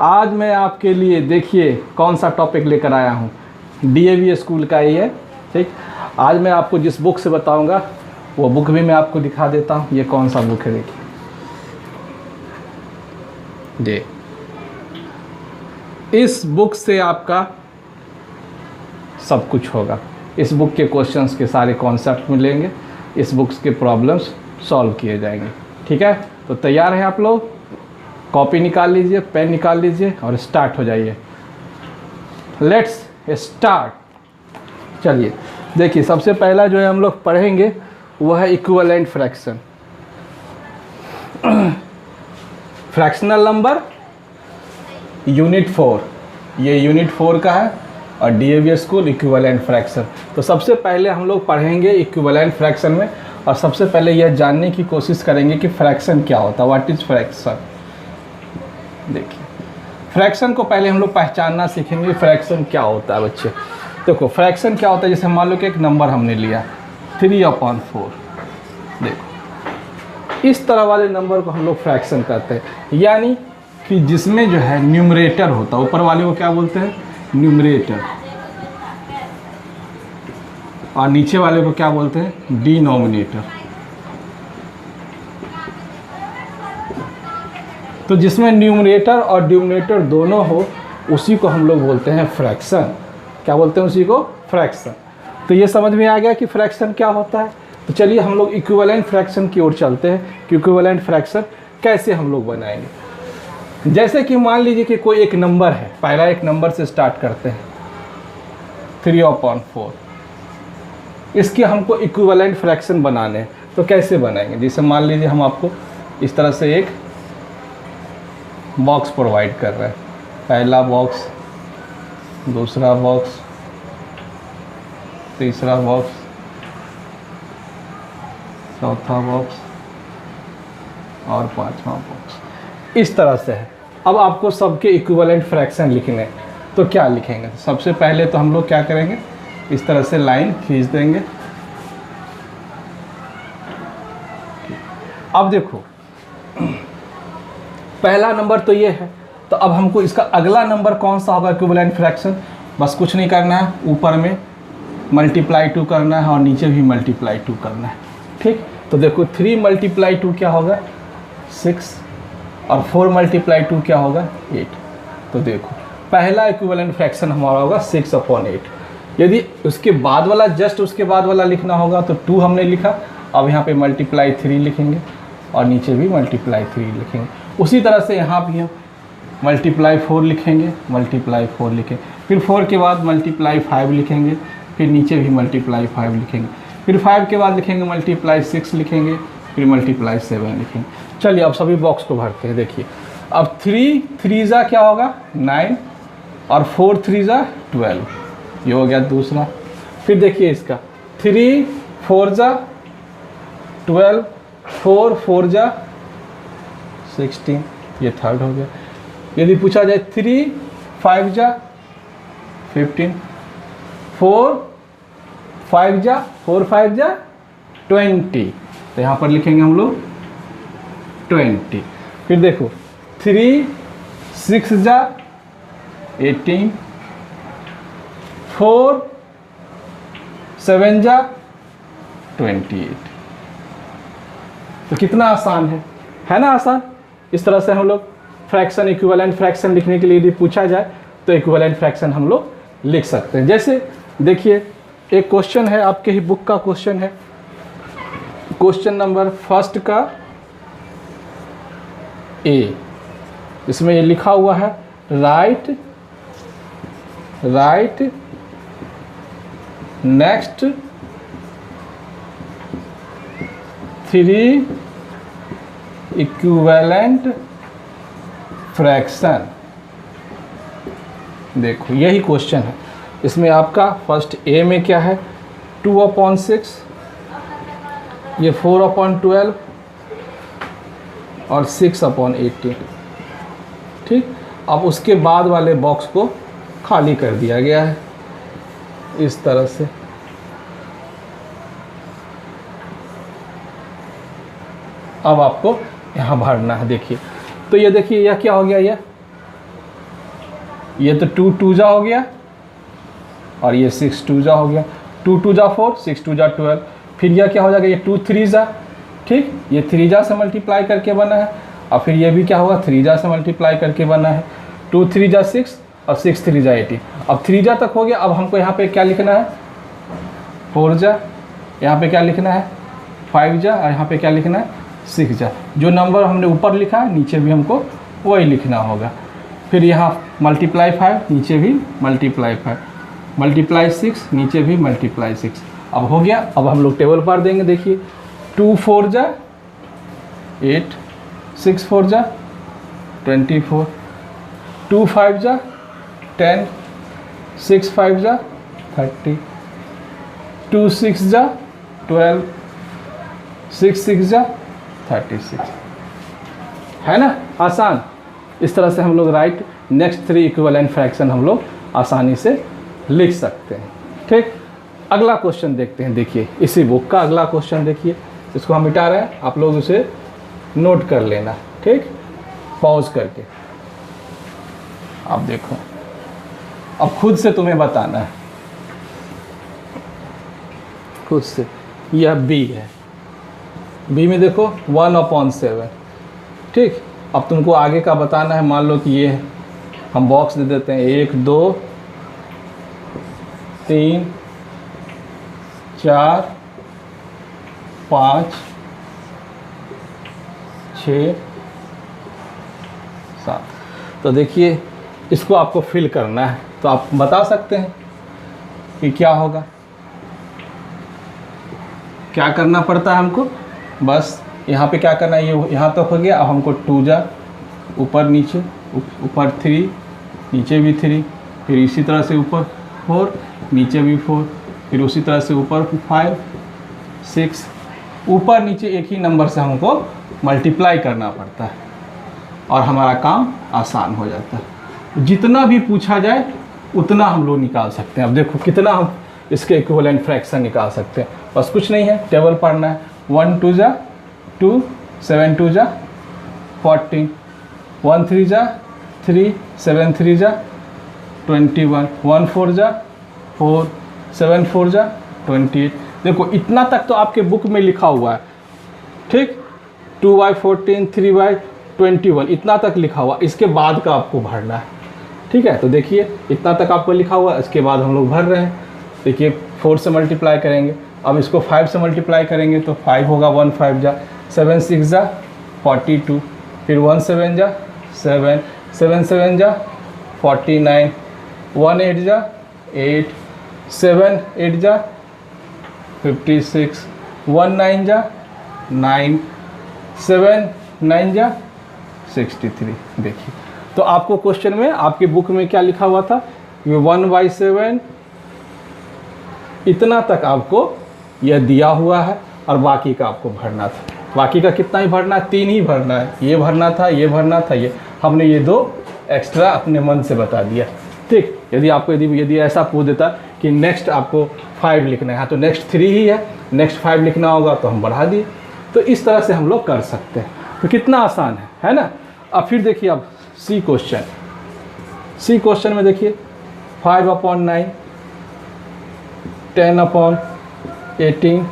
आज मैं आपके लिए देखिए कौन सा टॉपिक लेकर आया हूँ, डीएवी स्कूल का ही है। ठीक, आज मैं आपको जिस बुक से बताऊँगा वो बुक भी मैं आपको दिखा देता हूँ। ये कौन सा बुक है देखिए, ये इस बुक से आपका सब कुछ होगा। इस बुक के क्वेश्चंस के सारे कॉन्सेप्ट मिलेंगे, इस बुक्स के प्रॉब्लम्स सॉल्व किए जाएंगे। ठीक है, तो तैयार हैं आप लोग? कॉपी निकाल लीजिए, पेन निकाल लीजिए और स्टार्ट हो जाइए। Let's start. चलिए देखिए, सबसे पहला जो है हम लोग पढ़ेंगे वो है equivalent fraction. Fractional number unit 4, ये यूनिट 4 का है और डीएवी स्कूल इक्विवेलेंट फ्रैक्शन। तो सबसे पहले हम लोग पढ़ेंगे इक्विवेलेंट फ्रैक्शन में, और सबसे पहले यह जानने की कोशिश करेंगे कि फ्रैक्शन क्या होता है, व्हाट इज फ्रैक्शन। देखिए, फ्रैक्शन को पहले हम लोग पहचानना सीखेंगे। फ्रैक्शन क्या होता है बच्चे? देखो फ्रैक्शन क्या होता है, जैसे मान लो कि एक नंबर हमने लिया 3/4। देखो इस तरह वाले नंबर को हम लोग फ्रैक्शन कहते हैं, यानी कि जिसमें जो है न्यूमरेटर होता है, ऊपर वाले को क्या बोलते हैं? न्यूमरेटर, और नीचे वाले को क्या बोलते हैं? डिनोमिनेटर। तो जिसमें न्यूमरेटर और डिनोमिनेटर दोनों हो उसी को हम लोग बोलते हैं फ्रैक्शन। क्या बोलते हैं? उसी को फ्रैक्शन। तो ये समझ में आ गया कि फ्रैक्शन क्या होता है। तो चलिए हम लोग इक्विवेलेंट फ्रैक्शन की ओर चलते हैं कि इक्विवेलेंट फ्रैक्शन कैसे हम लोग बनाएंगे। जैसे कि मान लीजिए कि कोई एक नंबर है, पहला एक नंबर से स्टार्ट करते हैं 3/4। इसके हमको इक्विवेलेंट फ्रैक्शन बनाने हैं, तो कैसे बनाएंगे? जैसे मान लीजिए हम आपको इस तरह से एक बॉक्स प्रोवाइड कर रहे हैं, पहला बॉक्स, दूसरा बॉक्स, तीसरा बॉक्स, चौथा बॉक्स और पांचवा बॉक्स। इस तरह से है। अब आपको सबके इक्विवेलेंट फ्रैक्शन लिखने हैं, तो क्या लिखेंगे? सबसे पहले तो हम लोग क्या करेंगे, इस तरह से लाइन खींच देंगे। अब देखो पहला नंबर तो ये है, तो अब हमको इसका अगला नंबर कौन सा होगा इक्विवेलेंट फ्रैक्शन? बस कुछ नहीं करना है, ऊपर में मल्टीप्लाई 2 करना है और नीचे भी मल्टीप्लाई 2 करना है। ठीक, तो देखो 3 × 2 क्या होगा? 6, और 4 × 2 क्या होगा? 8। तो देखो पहला इक्विवेलेंट फ्रैक्शन हमारा होगा 6/8। यदि उसके बाद वाला, जस्ट उसके बाद वाला लिखना होगा तो 2 हमने लिखा, अब यहाँ पे मल्टीप्लाई 3 लिखेंगे और नीचे भी मल्टीप्लाई 3 लिखेंगे। उसी तरह से यहाँ भी हम मल्टीप्लाई 4 लिखेंगे, मल्टीप्लाई 4 लिखेंगे, फिर 4 के बाद मल्टीप्लाई 5 लिखेंगे, फिर नीचे भी मल्टीप्लाई 5 लिखेंगे, फिर 5 के बाद लिखेंगे मल्टीप्लाई 6 लिखेंगे, फिर मल्टीप्लाई 7 लिखेंगे। चलिए अब सभी बॉक्स को भरते हैं। देखिए अब 3 3 क्या होगा? 9, और 4 3 12, ये हो गया दूसरा। फिर देखिए इसका 3 4 12, 4 4 16, ये थर्ड हो गया। यदि पूछा जाए 3 5 15, 4 5 4 5 20, तो यहाँ पर लिखेंगे हम लोग 20। फिर देखो 3 6 18, 4 7 28। तो कितना आसान है ना? आसान। इस तरह से हम लोग फ्रैक्शन, इक्विवेलेंट फ्रैक्शन लिखने के लिए यदि पूछा जाए तो इक्विवेलेंट फ्रैक्शन हम लोग लिख सकते हैं। जैसे देखिए एक क्वेश्चन है, आपके ही बुक का क्वेश्चन है, क्वेश्चन नंबर 1 का ए। इसमें ये लिखा हुआ है राइट नेक्स्ट 3 इक्विवेलेंट फ्रैक्शन। देखो यही क्वेश्चन है। इसमें आपका फर्स्ट ए में क्या है? 2/6, ये 4/12 और 6/18। ठीक, अब उसके बाद वाले बॉक्स को खाली कर दिया गया है इस तरह से। अब आपको यहाँ भरना है। देखिए तो ये देखिए यह क्या हो गया, ये तो 2 2 जा हो गया और ये 6 2 जा हो गया, 2 2 जा 4, 6 2 जा 12। फिर यह क्या हो जाएगा, ये 2 3 जा, ठीक, ये 3 जा से मल्टीप्लाई करके बना है, और फिर ये भी क्या होगा 3 जा से मल्टीप्लाई करके बना है, 2 3 जा 6 और 6 3 जा 18। अब 3 जा तक हो गया। अब हमको यहाँ पे क्या लिखना है, 4 जा, यहाँ पे क्या लिखना है 5 जा, और यहाँ पे क्या लिखना है 6 जा। जो नंबर हमने ऊपर लिखा है नीचे भी हमको वही लिखना होगा। फिर यहाँ मल्टीप्लाई 5, नीचे भी मल्टीप्लाई 5, मल्टीप्लाई 6, नीचे भी मल्टीप्लाई 6। अब हो गया। अब हम लोग टेबल पर देंगे, देखिए 2 4 जा 8, 6 4 जा 24, 2 5 जा 10, 6 5 जा 30, 2 6 जा 12, 6 6 जा 36। है ना आसान। इस तरह से हम लोग राइट नेक्स्ट 3 इक्विवेलेंट फ्रैक्शन हम लोग आसानी से लिख सकते हैं। ठीक, अगला क्वेश्चन देखते हैं। देखिए इसी बुक का अगला क्वेश्चन देखिए, इसको हम मिटा रहे हैं, आप लोग उसे नोट कर लेना। ठीक, पॉज करके आप देखो, अब खुद से तुम्हें बताना है, खुद से। यह बी है, बी में देखो 1/7। ठीक, अब तुमको आगे का बताना है। मान लो कि ये है, हम बॉक्स दे देते हैं 1 2 3 4 5 6 7। तो देखिए इसको आपको फिल करना है, तो आप बता सकते हैं कि क्या होगा। क्या करना पड़ता है हमको, बस यहाँ पे क्या करना है, ये यहाँ तक हो गया। अब हमको 2 जा ऊपर नीचे, ऊपर 3, नीचे भी 3, फिर इसी तरह से ऊपर 4, नीचे भी 4, फिर उसी तरह से ऊपर 5 6, ऊपर नीचे एक ही नंबर से हमको मल्टीप्लाई करना पड़ता है और हमारा काम आसान हो जाता है। जितना भी पूछा जाए उतना हम लोग निकाल सकते हैं। अब देखो कितना हम इसके इक्विवेलेंट फ्रैक्शन निकाल सकते हैं। बस कुछ नहीं है, टेबल पढ़ना है। 1 2 जा 2, 7 2 जा 14, 1 3 जा 3, 7 3 जा 21, 1 4 जा 4, 7 4 जा 28। देखो इतना तक तो आपके बुक में लिखा हुआ है। ठीक, 2/14, 3/21, इतना तक लिखा हुआ। इसके बाद का आपको भरना है। ठीक है, तो देखिए इतना तक आपको लिखा हुआ है, इसके बाद हम लोग भर रहे हैं। देखिए 4 से मल्टीप्लाई करेंगे, अब इसको 5 से मल्टीप्लाई करेंगे तो 5 होगा, 1 5 जा 7 6 जा 42, फिर 1 7 जा 7, 7 7 जा 49, 1 8 जा 8, 7 8 जा 56, 1 9 जा 9, 7 9 जा 63। देखिए तो आपको क्वेश्चन में आपके बुक में क्या लिखा हुआ था, ये 1/7 इतना तक आपको यह दिया हुआ है और बाकी का आपको भरना था। बाकी का कितना ही भरना है, 3 ही भरना है। ये भरना था, ये भरना था, ये हमने ये 2 एक्स्ट्रा अपने मन से बता दिया। ठीक, यदि आपको यदि ऐसा पूछ देता कि नेक्स्ट आपको 5 लिखना है, हाँ तो नेक्स्ट 3 ही है, नेक्स्ट 5 लिखना होगा तो हम बढ़ा दिए। तो इस तरह से हम लोग कर सकते हैं। तो कितना आसान है ना। अब फिर देखिए, अब सी क्वेश्चन, सी क्वेश्चन में देखिए 5/9, 10/18,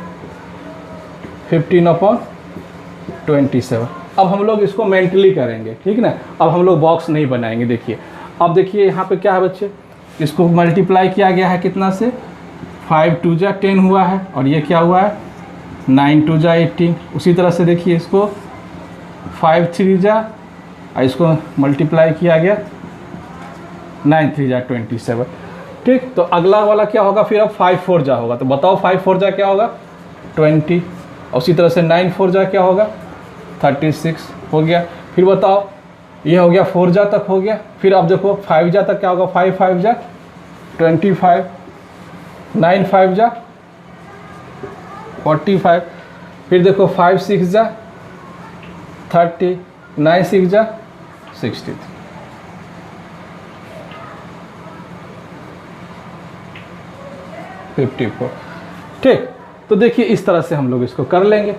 15/27। अब हम लोग इसको मेंटली करेंगे। ठीक ना, अब हम लोग बॉक्स नहीं बनाएंगे। देखिए अब देखिए यहाँ पे क्या है बच्चे, इसको मल्टीप्लाई किया गया है कितना से, 5 2 जा 10 हुआ है, और ये क्या हुआ है 9 2 जा 18। उसी तरह से देखिए इसको 5 3 जा, और इसको मल्टीप्लाई किया गया 9 3 जा 27। ठीक, तो अगला वाला क्या होगा फिर, अब 5 4 जा होगा। तो बताओ 5 4 जा क्या होगा 20, और उसी तरह से 9 4 जा क्या होगा 36 हो गया। फिर बताओ ये हो गया 4 जा तक हो गया। फिर अब देखो 5 जा तक क्या होगा, 5 5 जा 25, 9 5 जा 45, फिर देखो 5 6 जा 30, 9 6 जा 63। ठीक, तो देखिए इस तरह से हम लोग इसको कर लेंगे,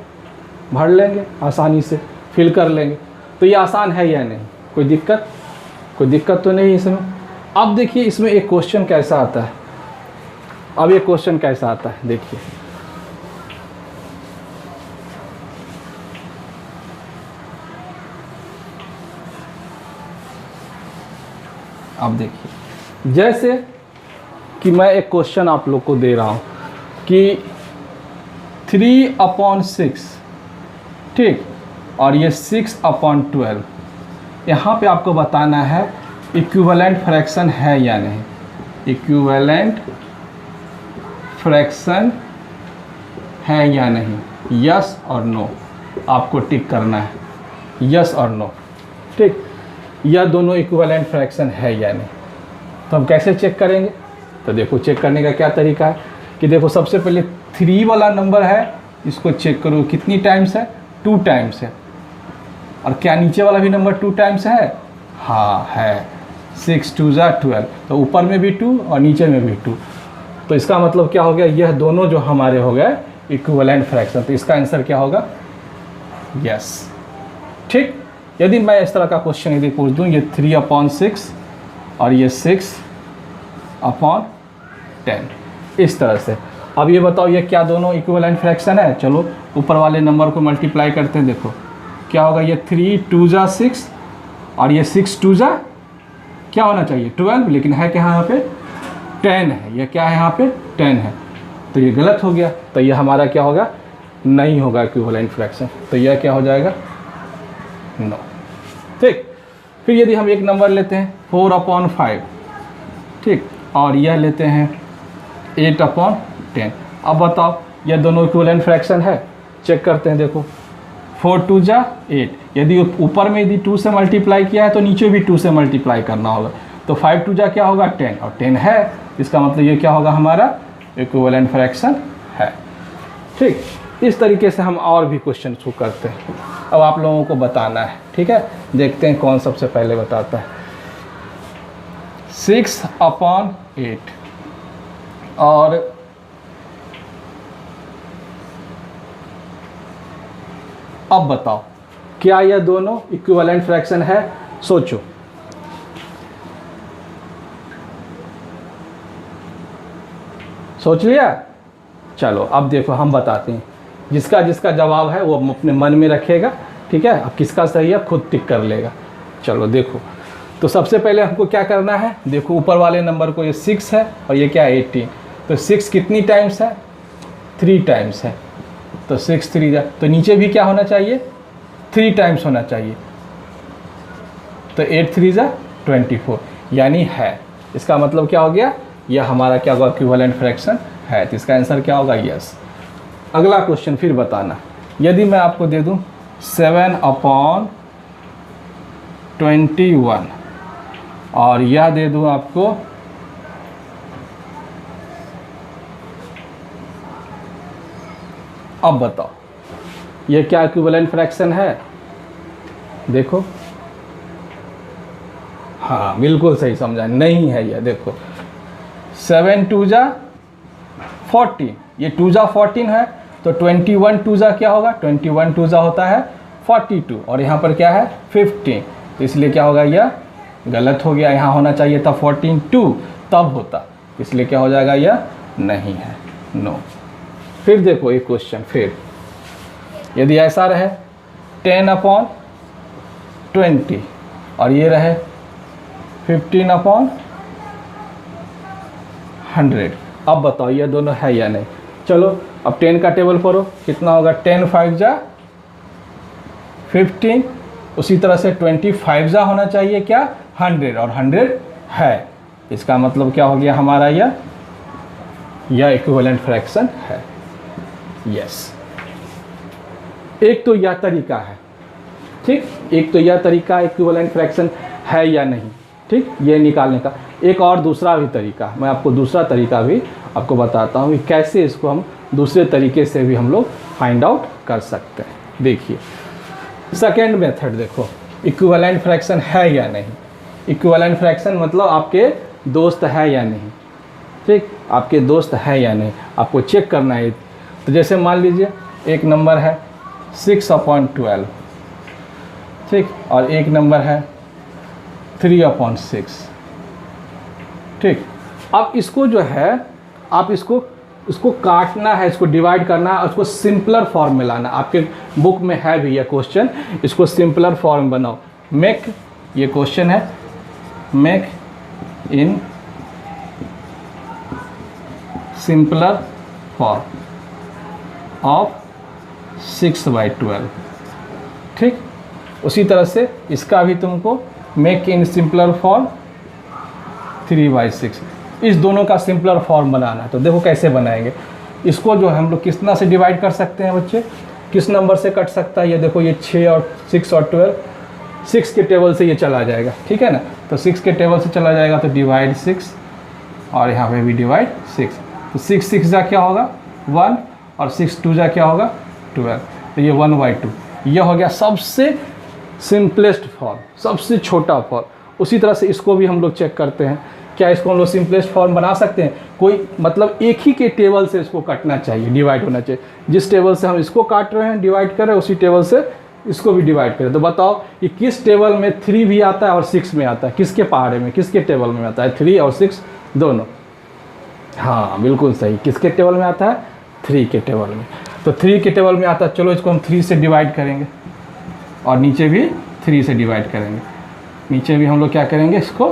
भर लेंगे, आसानी से फिल कर लेंगे। तो ये आसान है या नहीं, कोई दिक्कत तो नहीं इसमें। अब देखिए इसमें एक क्वेश्चन कैसा आता है, अब ये क्वेश्चन कैसा आता है देखिए। अब देखिए जैसे कि मैं एक क्वेश्चन आप लोग को दे रहा हूं कि 3/6, ठीक, और ये 6/12, यहाँ पे आपको बताना है इक्विवेलेंट फ्रैक्शन है या नहीं। इक्विवेलेंट फ्रैक्शन है या नहीं, यस और नो आपको टिक करना है, यस और नो, ठीक। यह दोनों इक्विवेलेंट फ्रैक्शन है या नहीं। तो हम कैसे चेक करेंगे, तो देखो चेक करने का क्या तरीका है कि देखो सबसे पहले 3 वाला नंबर है, इसको चेक करो कितनी टाइम्स है, 2 टाइम्स है। और क्या नीचे वाला भी नंबर 2 टाइम्स है, हाँ है, 6 2 12, तो ऊपर में भी 2 और नीचे में भी 2। तो इसका मतलब क्या हो गया, यह दोनों जो हमारे हो गए इक्विवेलेंट फ्रैक्शन। तो इसका आंसर क्या होगा, यस, ठीक। यदि मैं इस तरह का क्वेश्चन यदि पूछ दूँ, ये 3/6 और ये 6/10, इस तरह से। अब ये बताओ ये क्या दोनों इक्विवेलेंट फ्रैक्शन है। चलो ऊपर वाले नंबर को मल्टीप्लाई करते हैं, देखो क्या होगा, ये 3 2 6 और ये 6 2 क्या होना चाहिए 12, लेकिन है क्या यहाँ पे 10 है, ये क्या है यहाँ पे 10 है, तो ये गलत हो गया। तो ये हमारा क्या होगा, नहीं होगा इक्विवेलेंट फ्रैक्शन। तो यह क्या हो जाएगा, नो, ठीक। फिर यदि हम एक नंबर लेते हैं 4/5, ठीक, और यह लेते हैं 8/10, अब बताओ यह दोनों इक्विवेलेंट फ्रैक्शन है। चेक करते हैं, देखो 4 2 8, यदि ऊपर में यदि 2 से मल्टीप्लाई किया है तो नीचे भी 2 से मल्टीप्लाई करना होगा। तो 5 2 क्या होगा 10, और 10 है, इसका मतलब ये क्या होगा, हमारा इक्विवेलेंट फ्रैक्शन है, ठीक। इस तरीके से हम और भी क्वेश्चन शो करते हैं। अब आप लोगों को बताना है, ठीक है, देखते हैं कौन सबसे पहले बताता है। 6/8 और अब बताओ क्या यह दोनों इक्विवेलेंट फ्रैक्शन है, सोचो। सोच लिया, चलो अब देखो हम बताते हैं, जिसका जिसका जवाब है वो अपने मन में रखेगा, ठीक है। अब किसका सही है खुद टिक कर लेगा। चलो देखो, तो सबसे पहले हमको क्या करना है, देखो ऊपर वाले नंबर को ये 6 है और ये क्या है 18, तो 6 कितनी टाइम्स है, 3 टाइम्स है, तो 6 3 तो नीचे भी क्या होना चाहिए 3 टाइम्स होना चाहिए, तो 8 3 24, यानी है। इसका मतलब क्या हो गया, यह हमारा क्या होगा इक्विवेलेंट फ्रैक्शन है। तो इसका आंसर क्या होगा, यस। अगला क्वेश्चन फिर बताना, यदि मैं आपको दे दूं 7/21 और यह दे दूं आपको अब बताओ ये क्या इक्विवेलेंट फ्रैक्शन है, देखो, हाँ बिल्कुल सही समझा, नहीं है यह। देखो 7 2 14, ये 2 14 है, तो 21 2 क्या होगा, 21 2 होता है 42, और यहाँ पर क्या है 15, तो इसलिए क्या होगा, यह गलत हो गया। यहाँ होना चाहिए था 14 2 तब होता, इसलिए क्या हो जाएगा, यह नहीं है, नो। फिर देखो एक क्वेश्चन, फिर यदि ऐसा रहे 10/20 और ये रहे 15/100, अब बताओ ये दोनों है या नहीं। चलो अब 10 का टेबल पढ़ो, कितना होगा, 10 5 15, उसी तरह से 25 होना चाहिए क्या 100, और 100 है। इसका मतलब क्या हो गया हमारा, यह इक्विवेलेंट फ्रैक्शन है, यस। एक तो यह तरीका है, ठीक, एक तो यह तरीका इक्विवेलेंट फ्रैक्शन है या नहीं, ठीक, ये निकालने का। एक और दूसरा भी तरीका, मैं आपको दूसरा तरीका भी आपको बताता हूँ कि कैसे इसको हम दूसरे तरीके से भी हम लोग फाइंड आउट कर सकते हैं। देखिए सेकेंड मेथड, देखो इक्विवेलेंट फ्रैक्शन है या नहीं। इक्विवेलेंट फ्रैक्शन मतलब आपके दोस्त है या नहीं, ठीक, आपके दोस्त है या नहीं, आपको चेक करना है। तो जैसे मान लीजिए एक नंबर है 6/12, ठीक, और एक नंबर है 3/6, ठीक। अब इसको जो है आप इसको काटना है, इसको डिवाइड करना है और इसको सिंपलर फॉर्म में लाना। आपके बुक में है भी यह क्वेश्चन, इसको सिंपलर फॉर्म बनाओ। मेक, ये क्वेश्चन है, make in simpler form of 6/12। ठीक, उसी तरह से इसका भी तुमको मेक इन सिंपलर फॉर्म 3/6, इस दोनों का सिंपलर फॉर्म बनाना है। तो देखो कैसे बनाएंगे इसको। जो हम लोग कितना से डिवाइड कर सकते हैं बच्चे, किस नंबर से कट सकता है? ये देखो, ये 6 और 6 और 12, 6 के टेबल से ये चला जाएगा, ठीक है ना। तो 6 के टेबल से चला जाएगा तो डिवाइड 6, और यहाँ पे भी डिवाइड 6। तो 6 6 जा क्या होगा 1, और 6 2 जा क्या होगा 12। तो ये 1/2, यह हो गया सबसे सिंपलेस्ट फॉर्म, सबसे छोटा फॉर्म। उसी तरह से इसको भी हम लोग चेक करते हैं, क्या इसको हम लोग सिंपलेस्ट फॉर्म बना सकते हैं? कोई मतलब एक ही के टेबल से इसको काटना चाहिए, डिवाइड होना चाहिए। जिस टेबल से हम इसको काट रहे हैं, डिवाइड कर रहे हैं, उसी टेबल से इसको भी डिवाइड करें। तो बताओ कि किस टेबल में 3 भी आता है और 6 में आता है? किसके पहाड़े में, किसके टेबल में आता है? 3 और 6 दोनों। हाँ बिल्कुल सही, किसके टेबल में आता है? 3 के टेबल में। तो 3 के टेबल में आता है। चलो इसको हम 3 से डिवाइड करेंगे और नीचे भी 3 से डिवाइड करेंगे। नीचे भी हम लोग क्या करेंगे, इसको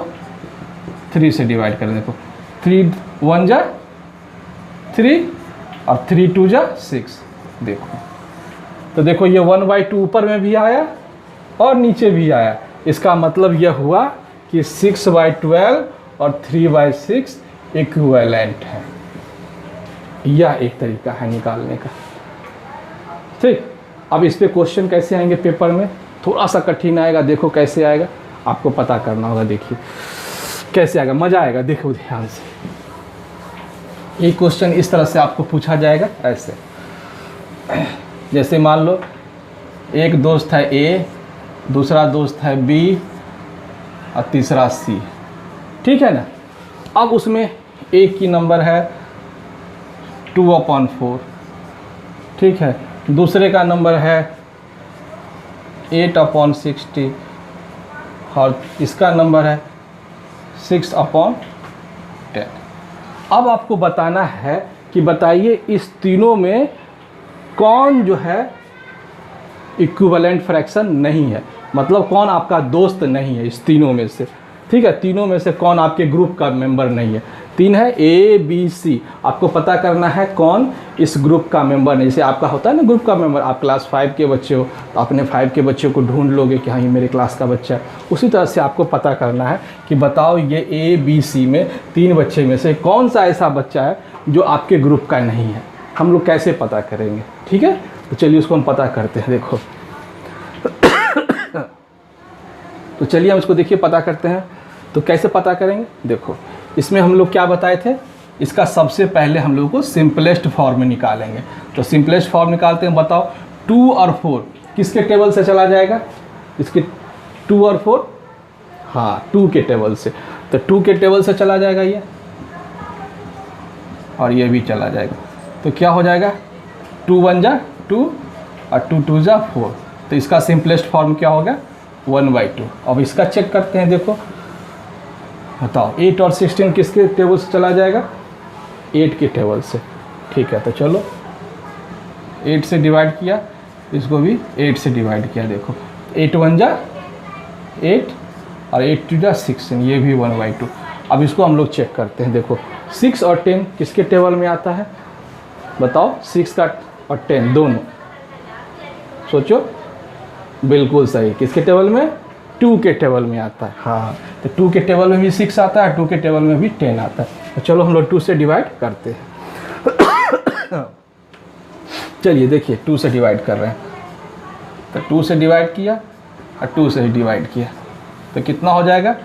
3 से डिवाइड करें। देखो 3 1 जा 3 और 3 2 जा 6। देखो तो देखो ये 1/2 ऊपर में भी आया और नीचे भी आया। इसका मतलब यह हुआ कि 6/12 और 3/6 इक्विवेलेंट है। यह एक तरीका है निकालने का। ठीक, अब इस पे क्वेश्चन कैसे आएंगे पेपर में, थोड़ा सा कठिन आएगा। देखो कैसे आएगा, आपको पता करना होगा। देखिए कैसे आएगा, मज़ा आएगा। देखो ध्यान से, ये क्वेश्चन इस तरह से आपको पूछा जाएगा ऐसे। जैसे मान लो एक दोस्त है A, दूसरा दोस्त है B और तीसरा C, ठीक है ना। अब उसमें एक की नंबर है 2/4, ठीक है। दूसरे का नंबर है 8/60 और इसका नंबर है 6/10। अब आपको बताना है कि बताइए इस तीनों में कौन जो है इक्विवेलेंट फ्रैक्शन नहीं है, मतलब कौन आपका दोस्त नहीं है इस तीनों में से। ठीक है, तीनों में से कौन आपके ग्रुप का मेंबर नहीं है। 3 है A B C, आपको पता करना है कौन इस ग्रुप का मेंबर नहीं। जैसे आपका होता है ना ग्रुप का मेंबर, आप क्लास 5 के बच्चे हो तो अपने 5 के बच्चे को ढूंढ लोगे कि हाँ ये मेरे क्लास का बच्चा है। उसी तरह से आपको पता करना है कि बताओ ये A B C में 3 बच्चे में से कौन सा ऐसा बच्चा है जो आपके ग्रुप का नहीं है। हम लोग कैसे पता करेंगे, ठीक है। तो चलिए उसको हम पता करते हैं। देखो तो चलिए हम इसको देखिए पता करते हैं। तो कैसे पता करेंगे, देखो इसमें हम लोग क्या बताए थे, इसका सबसे पहले हम लोग को सिंपलेस्ट फॉर्म में निकालेंगे। तो सिंपलेस्ट फॉर्म निकालते हैं। बताओ 2 और 4 किसके टेबल से चला जाएगा? इसके 2 और 4, हाँ 2 के टेबल से। तो 2 के टेबल से चला जाएगा ये, और ये भी चला जाएगा। तो क्या हो जाएगा 2 1 जा 2 और 2 2 जा 4। तो इसका सिंपलेस्ट फॉर्म क्या होगा 1/2। अब इसका चेक करते हैं। देखो बताओ 8 और 16 किसके टेबल से चला जाएगा? 8 के टेबल से, ठीक है। तो चलो 8 से डिवाइड किया, इसको भी 8 से डिवाइड किया। देखो 8 1 जा 8 और 8 2 जा 16, ये भी 1/2। अब इसको हम लोग चेक करते हैं। देखो 6 और 10 किसके टेबल में आता है? बताओ 6 का और 10 दोनों, सोचो। बिल्कुल सही, किसके टेबल में? 2 के टेबल में आता है। हाँ, तो 2 के टेबल में भी 6 आता है, 2 के टेबल में भी 10 आता है। तो चलो हम लोग 2 से डिवाइड करते हैं। चलिए देखिए 2 से डिवाइड कर रहे हैं। तो 2 से डिवाइड किया और 2 से डिवाइड किया, तो कितना हो जाएगा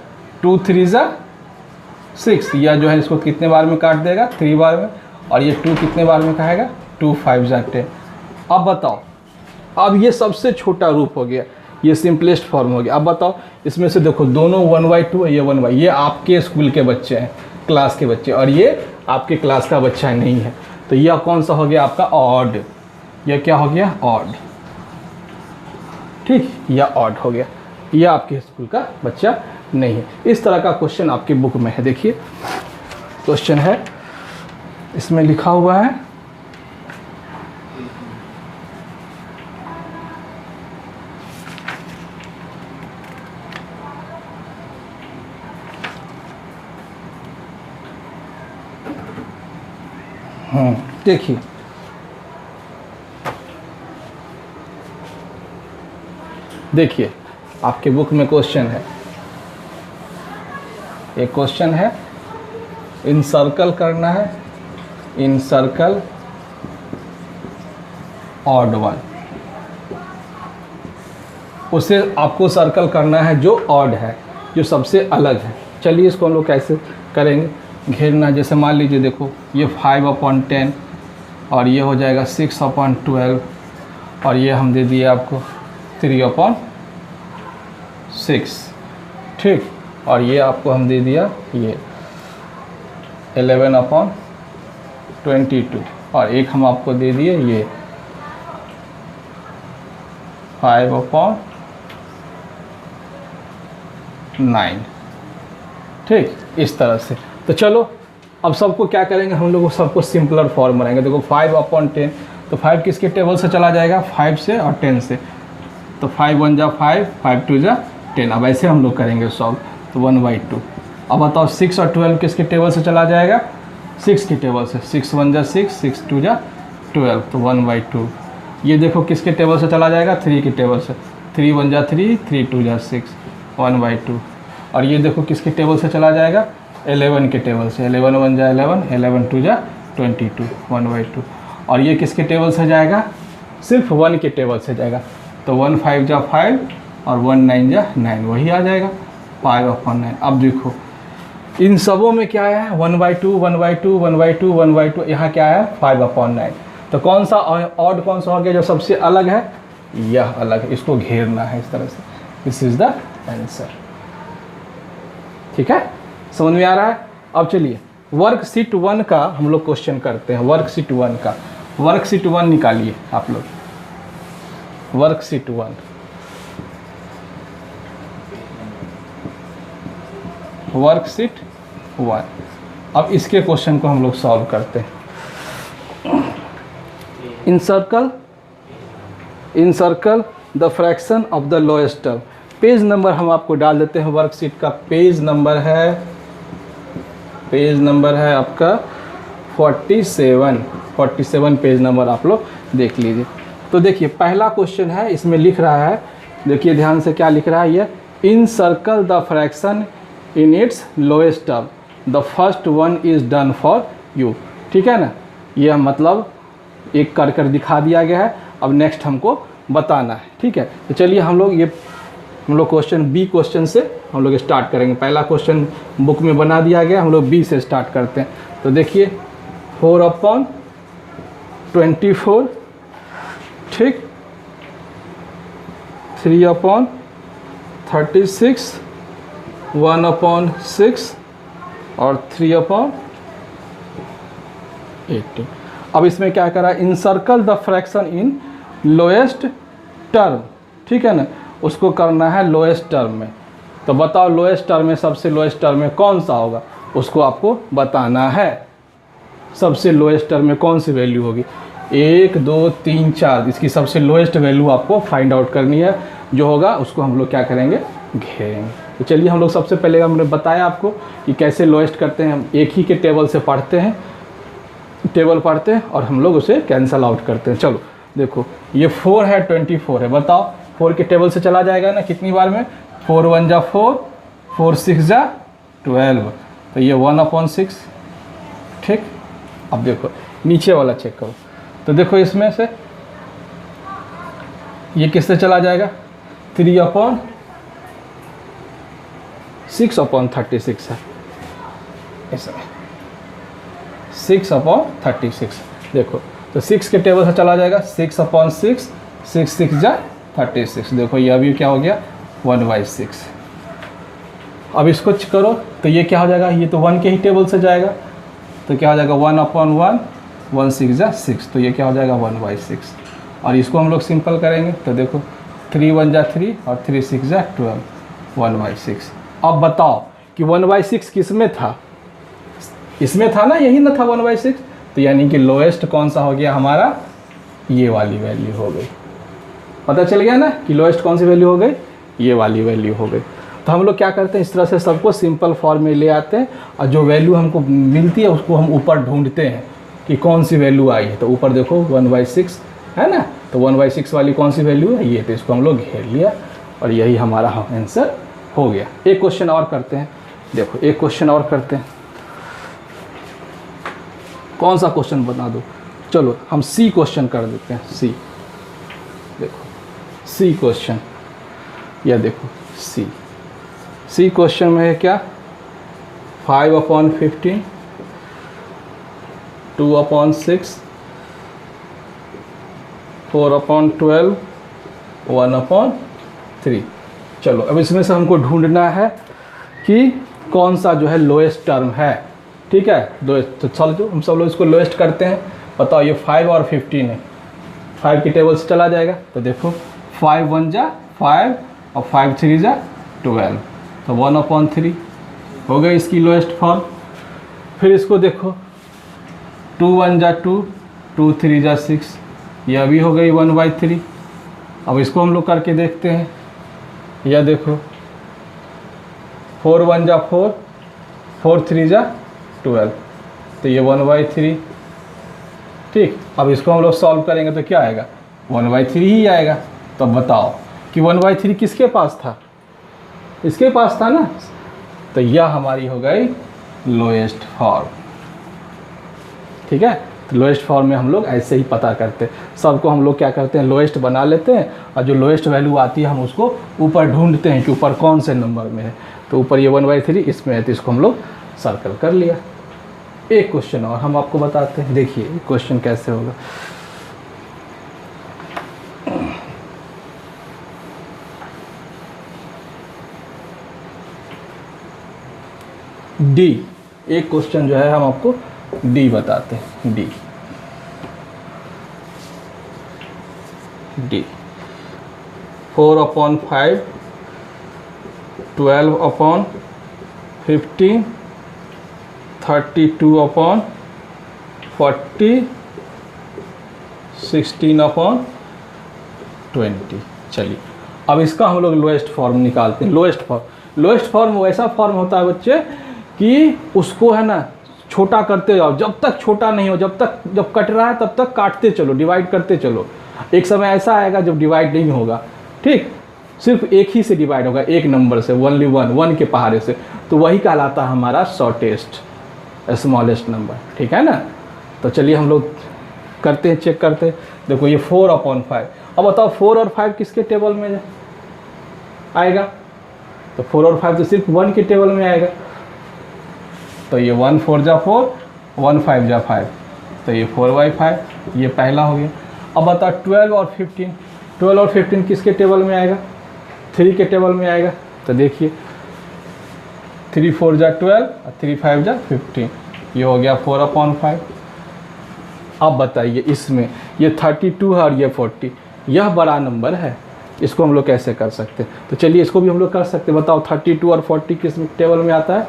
2 3 जा 6। या जो है इसको कितने बार में काट देगा? 3 बार में। और ये 2 कितने बार में कहेगा? 2 5 जा 10। अब बताओ, अब ये सबसे छोटा रूप हो गया, ये सिंपलेस्ट फॉर्म हो गया। अब बताओ इसमें से देखो दोनों 1/2 है, ये 1/, ये आपके स्कूल के बच्चे हैं, क्लास के बच्चे, और ये आपके क्लास का बच्चा नहीं है। तो यह कौन सा हो गया आपका? ऑड। यह क्या हो गया? ऑड। ठीक, यह ऑड हो गया। ये आपके स्कूल का बच्चा नहीं है। इस तरह का क्वेश्चन आपकी बुक में है। देखिए क्वेश्चन है, इसमें लिखा हुआ है देखिए देखिए आपके बुक में क्वेश्चन है, एक क्वेश्चन है, इन सर्कल करना है, इन सर्कल ऑड वन, उसे आपको सर्कल करना है जो ऑड है, जो सबसे अलग है। चलिए इसको हम लोग कैसे करेंगे, घेरना, जैसे मान लीजिए देखो ये 5/10 और ये हो जाएगा 6/12 और ये हम दे दिए आपको 3/6, ठीक, और ये आपको हम दे दिया ये 11/22 और एक हम आपको दे दिए ये 5/9, ठीक, इस तरह से। तो चलो अब सबको क्या करेंगे, हम लोग सबको सिंपलर फॉर्म बनाएंगे। देखो 5/10, तो 5 किसके टेबल से चला जाएगा, 5 से और 10 से, तो 5 1 जा 5, 5 2 जा 10। अब ऐसे हम लोग करेंगे सॉल्व, तो 1/2। अब बताओ 6 और 12 किसके टेबल से चला जाएगा, 6 के टेबल से, 6 1 जा 6, 6 2 जा 12, तो 1/2। ये देखो किसके टेबल से चला जाएगा, 3 के टेबल से, 3 1 जा 3, 3 2 जा 6, 1/2। और ये देखो किसके टेबल से चला जाएगा, 11 के टेबल से, 11 1 जा 11, 11 2 जा 22, 1/2। और ये किसके टेबल से जाएगा, सिर्फ 1 के टेबल से जाएगा, तो 1 5 जा 5 और 1 9 जा 9, वही आ जाएगा 5/9। अब देखो इन सबों में क्या है, 1/2 1/2 1/2 1/2, यहाँ क्या है 5/9। तो कौन सा ऑड कौन सा हो गया जो सबसे अलग है, यह अलग है, इसको घेरना है इस तरह से। दिस इज द आंसर, ठीक है, समझ में आ रहा है। अब चलिए वर्कशीट 1 का हम लोग क्वेश्चन करते हैं। वर्कशीट 1 का, वर्कशीट 1 निकालिए आप लोग, वर्कशीट 1, वर्कशीट 1। अब इसके क्वेश्चन को हम लोग सॉल्व करते हैं। Encircle the fraction of the lowest term. Page number हम आपको डाल देते हैं, वर्कशीट का पेज नंबर है आपका 47 पेज नंबर आप लोग देख लीजिए। तो देखिए पहला क्वेश्चन है, इसमें लिख रहा है, देखिए ध्यान से क्या लिख रहा है, ये in circle the fraction in its lowest term, the first one is done for you, ठीक है ना। यह मतलब एक कर दिखा दिया गया है, अब नेक्स्ट हमको बताना है, ठीक है। तो चलिए हम लोग क्वेश्चन बी क्वेश्चन से हम लोग स्टार्ट करेंगे। पहला क्वेश्चन बुक में बना दिया गया, हम लोग बी से स्टार्ट करते हैं। तो देखिए 4/24, ठीक, 3/36, 1/6 और 3/18। अब इसमें क्या करा, encircle the fraction in lowest term, ठीक है ना, उसको करना है लोएस्ट टर्म में। तो बताओ लोएस्ट टर्म में, सबसे लोएस्ट टर्म में कौन सा होगा, उसको आपको बताना है। सबसे लोएस्ट टर्म में कौन सी वैल्यू होगी, 1 2 3 4, इसकी सबसे लोएस्ट वैल्यू आपको फाइंड आउट करनी है। जो होगा उसको हम लोग क्या करेंगे, घेरेंगे। तो चलिए हम लोग सबसे पहले हमने बताया आपको कि कैसे लोएस्ट करते हैं। हम एक ही के टेबल से पढ़ते हैं, और हम लोग उसे कैंसल आउट करते हैं। चलो देखो ये 4 है, 24 है, बताओ 4 के टेबल से चला जाएगा ना कितनी बार में, 4 1 जा 4, 4 6 जा 12, तो ये 1/6, ठीक। अब देखो नीचे वाला चेक करो, तो देखो इसमें से ये किससे चला जाएगा, 3/6/36 है, इसमें 6/36। देखो तो 6 के टेबल से चला जाएगा, 6/6, 6 6 जा 36। देखो ये अभी क्या हो गया, 1/6। अब इसको करो तो ये क्या हो जाएगा, ये तो 1 के ही टेबल से जाएगा, तो क्या हो जाएगा 1/1, 1 6 जा 6, तो ये क्या हो जाएगा 1/6। और इसको हम लोग सिंपल करेंगे, तो देखो 3 1 जा 3 और 3 6 जा 12, 1/6। अब बताओ कि 1/6 किस में था, इसमें था ना, यही ना था 1/6, तो यानी कि लोएस्ट कौन सा हो गया हमारा, ये वाली वैल्यू हो गई। पता चल गया ना कि लोएस्ट कौन सी वैल्यू हो गई, ये वाली वैल्यू हो गई। तो हम लोग क्या करते हैं, इस तरह से सबको सिंपल फॉर्म में ले आते हैं और जो वैल्यू हमको मिलती है उसको हम ऊपर ढूंढते हैं कि कौन सी वैल्यू आई है। तो ऊपर देखो 1/6 है ना, तो 1/6 वाली कौन सी वैल्यू है, ये, तो इसको हम लोग घेर लिया और यही हमारा आंसर हो गया। एक क्वेश्चन और करते हैं, देखो एक क्वेश्चन और करते हैं। कौन सा क्वेश्चन बता दो, चलो हम सी क्वेश्चन कर देते हैं। सी, देखो सी क्वेश्चन, या देखो सी क्वेश्चन में है क्या, 5/15, 2/6, 4/12, 1/3। चलो अब इसमें से हमको ढूंढना है कि कौन सा जो है लोएस्ट टर्म है, ठीक है। तो चलो हम सब लोग इसको लोएस्ट करते हैं। बताओ ये 5 और 15 है, 5 की टेबल से चला जाएगा, तो देखो 5 1 जा 5 और 5 3 जा 12, तो 1/3 हो गई इसकी लोएस्ट फॉर्म। फिर इसको देखो 2 1 जा 2, 2 3 जा 6, यह भी हो गई 1/3। अब इसको हम लोग करके देखते हैं, यह देखो 4 1 जा 4, 4 3 जा 12, तो ये 1/3, ठीक। अब इसको हम लोग सॉल्व करेंगे तो क्या आएगा, 1/3 ही आएगा। तो बताओ कि 1/3 किसके पास था, इसके पास था ना, तो यह हमारी हो गई लोएस्ट फॉर्म, ठीक है। तो लोएस्ट फॉर्म में हम लोग ऐसे ही पता करते हैं, सबको हम लोग क्या करते हैं, लोएस्ट बना लेते हैं और जो लोएस्ट वैल्यू आती है हम उसको ऊपर ढूंढते हैं कि ऊपर कौन से नंबर में है। तो ऊपर ये 1/3 इसमें है, तो इसको हम लोग सर्कल कर लिया। एक क्वेश्चन और हम आपको बताते हैं, देखिए क्वेश्चन कैसे होगा। डी, एक क्वेश्चन जो है हम आपको डी बताते हैं। डी 4/5, 12/15, 32/40, 16/20। चलिए अब इसका हम लोग लोएस्ट फॉर्म निकालते हैं। लोएस्ट फॉर्म वैसा फॉर्म होता है बच्चे कि उसको है ना छोटा करते जाओ, जब तक छोटा नहीं हो, जब कट रहा है तब तक काटते चलो, डिवाइड करते चलो। एक समय ऐसा आएगा जब डिवाइड नहीं होगा, ठीक, सिर्फ एक ही से डिवाइड होगा, एक नंबर से, ओनली वन के पहाड़े से, तो वही कहलाता है हमारा शॉर्टेस्ट स्मॉलेस्ट नंबर, ठीक है ना। तो चलिए हम लोग करते हैं, चेक करते हैं। देखो ये 4/5, अब बताओ 4 और 5 किसके टेबल में आएगा, तो 4 और 5 तो सिर्फ 1 के टेबल में आएगा। तो ये 1 4 जा 4, 1 5 जा 5, तो ये 4/5, ये पहला हो गया। अब बताओ 12 और 15 किसके टेबल में आएगा, 3 के टेबल में आएगा। तो देखिए 3 4 जा 12 और 3 5 जा 15, ये हो गया 4/5। अब बताइए इसमें ये 32 है और ये 40, यह बड़ा नंबर है, इसको हम लोग कैसे कर सकते हैं। तो चलिए इसको भी हम लोग कर सकते हैं। बताओ 32 और 40 किस टेबल में आता है,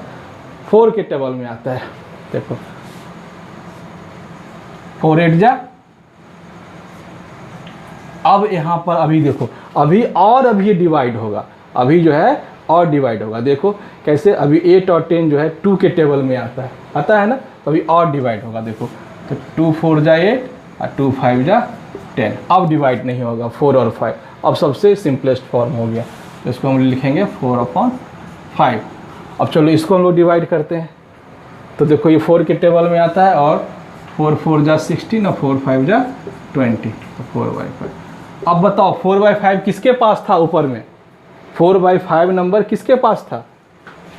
4 के टेबल में आता है। देखो 4 8 जा, अब यहाँ पर अभी देखो अभी ये डिवाइड होगा, अभी जो है और डिवाइड होगा। देखो कैसे, अभी 8 और 10 जो है 2 के टेबल में आता है ना, तो अभी और डिवाइड होगा। देखो तो 2 4 जा 8 और 2 5 जा 10, अब डिवाइड नहीं होगा 4 और 5। अब सबसे सिंपलेस्ट फॉर्म हो गया, इसको हम लिखेंगे 4/5। अब चलो इसको हम लोग डिवाइड करते हैं। तो देखो ये 4 के टेबल में आता है और 4 4 जा 16 और 4 5 जा 20, तो 4/5। अब बताओ 4/5 किसके पास था, ऊपर में 4/5 नंबर किसके पास था,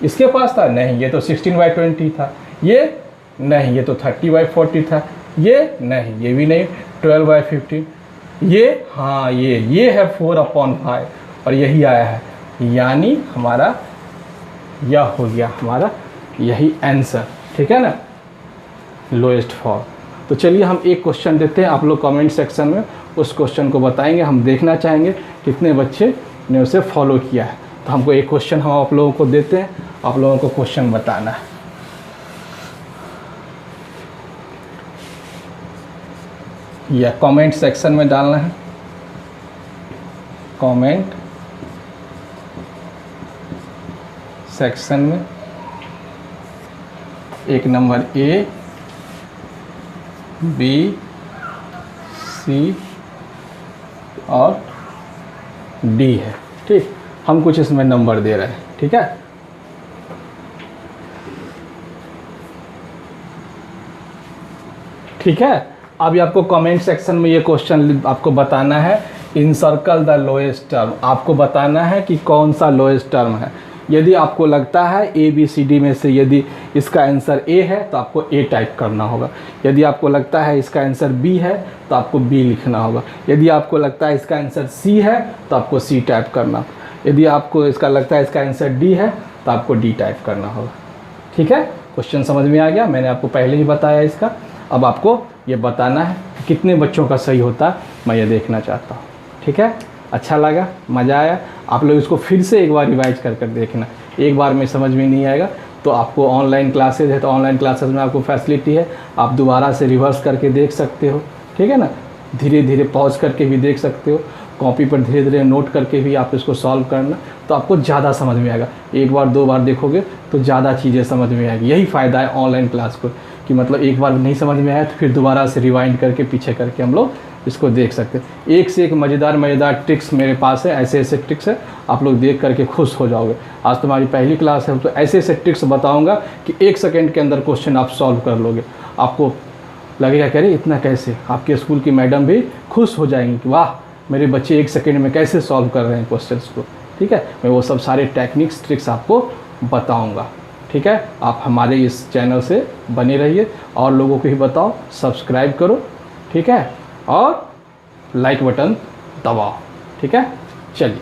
इसके पास था नहीं, ये तो 16/20 था, ये नहीं, ये तो 30/40 था, ये नहीं, ये भी नहीं, 12/15, ये हाँ ये है 4/5 और यही आया है, यानी हमारा यह हो गया हमारा यही आंसर, ठीक है ना, लोएस्ट फॉर्म। तो चलिए हम एक क्वेश्चन देते हैं, आप लोग कमेंट सेक्शन में उस क्वेश्चन को बताएंगे, हम देखना चाहेंगे कितने बच्चे ने उसे फॉलो किया है। तो हमको एक क्वेश्चन हम आप लोगों को देते हैं, आप लोगों को क्वेश्चन बताना है। या कमेंट सेक्शन में डालना है, कमेंट सेक्शन में 1 नंबर ए, बी, सी और डी है। ठीक, हम कुछ इसमें नंबर दे रहे हैं। ठीक है, ठीक है। अभी आपको कमेंट सेक्शन में ये क्वेश्चन आपको बताना है, इन सर्कल द लोएस्ट टर्म। आपको बताना है कि कौन सा लोएस्ट टर्म है। यदि आपको लगता है ए बी सी डी में से यदि इसका आंसर ए है तो आपको ए टाइप करना होगा। यदि आपको लगता है इसका आंसर बी है तो आपको बी लिखना होगा। यदि आपको लगता है इसका आंसर सी है तो आपको सी टाइप करना। यदि आपको इसका लगता है इसका आंसर डी है तो आपको डी टाइप करना होगा। ठीक है, क्वेश्चन समझ में आ गया? मैंने आपको पहले ही बताया इसका। अब आपको ये बताना है कि कितने बच्चों का सही होता है, मैं ये देखना चाहता हूँ। ठीक है, अच्छा लगा, मज़ा आया? आप लोग इसको फिर से एक बार रिवाइज कर कर देखना। एक बार में समझ में नहीं आएगा तो आपको ऑनलाइन क्लासेज है, तो ऑनलाइन क्लासेस में आपको फैसिलिटी है, आप दोबारा से रिवर्स करके देख सकते हो। ठीक है ना, धीरे धीरे पॉज करके भी देख सकते हो, कॉपी पर धीरे धीरे नोट करके भी आप इसको सॉल्व करना, तो आपको ज़्यादा समझ में आएगा। एक बार 2 बार देखोगे तो ज़्यादा चीज़ें समझ में आएगी। यही फ़ायदा है ऑनलाइन क्लास को, कि मतलब एक बार नहीं समझ में आया तो फिर दोबारा से रिवाइंड करके पीछे करके हम लोग इसको देख सकते हैं। एक से एक मज़ेदार ट्रिक्स मेरे पास है, ऐसे ऐसे ट्रिक्स है, आप लोग देख करके खुश हो जाओगे। आज तुम्हारी पहली क्लास है तो ऐसे ऐसे ट्रिक्स बताऊंगा कि 1 सेकंड के अंदर क्वेश्चन आप सॉल्व कर लोगे। आपको लगेगा कह रहे इतना कैसे, आपके स्कूल की मैडम भी खुश हो जाएंगी कि वाह मेरे बच्चे 1 सेकंड में कैसे सॉल्व कर रहे हैं क्वेश्चंस को। ठीक है, मैं वो सब सारे टेक्निक्स ट्रिक्स आपको बताऊँगा। ठीक है, आप हमारे इस चैनल से बने रहिए और लोगों को ही बताओ, सब्सक्राइब करो। ठीक है, और लाइक बटन दबाओ। ठीक है, चलिए।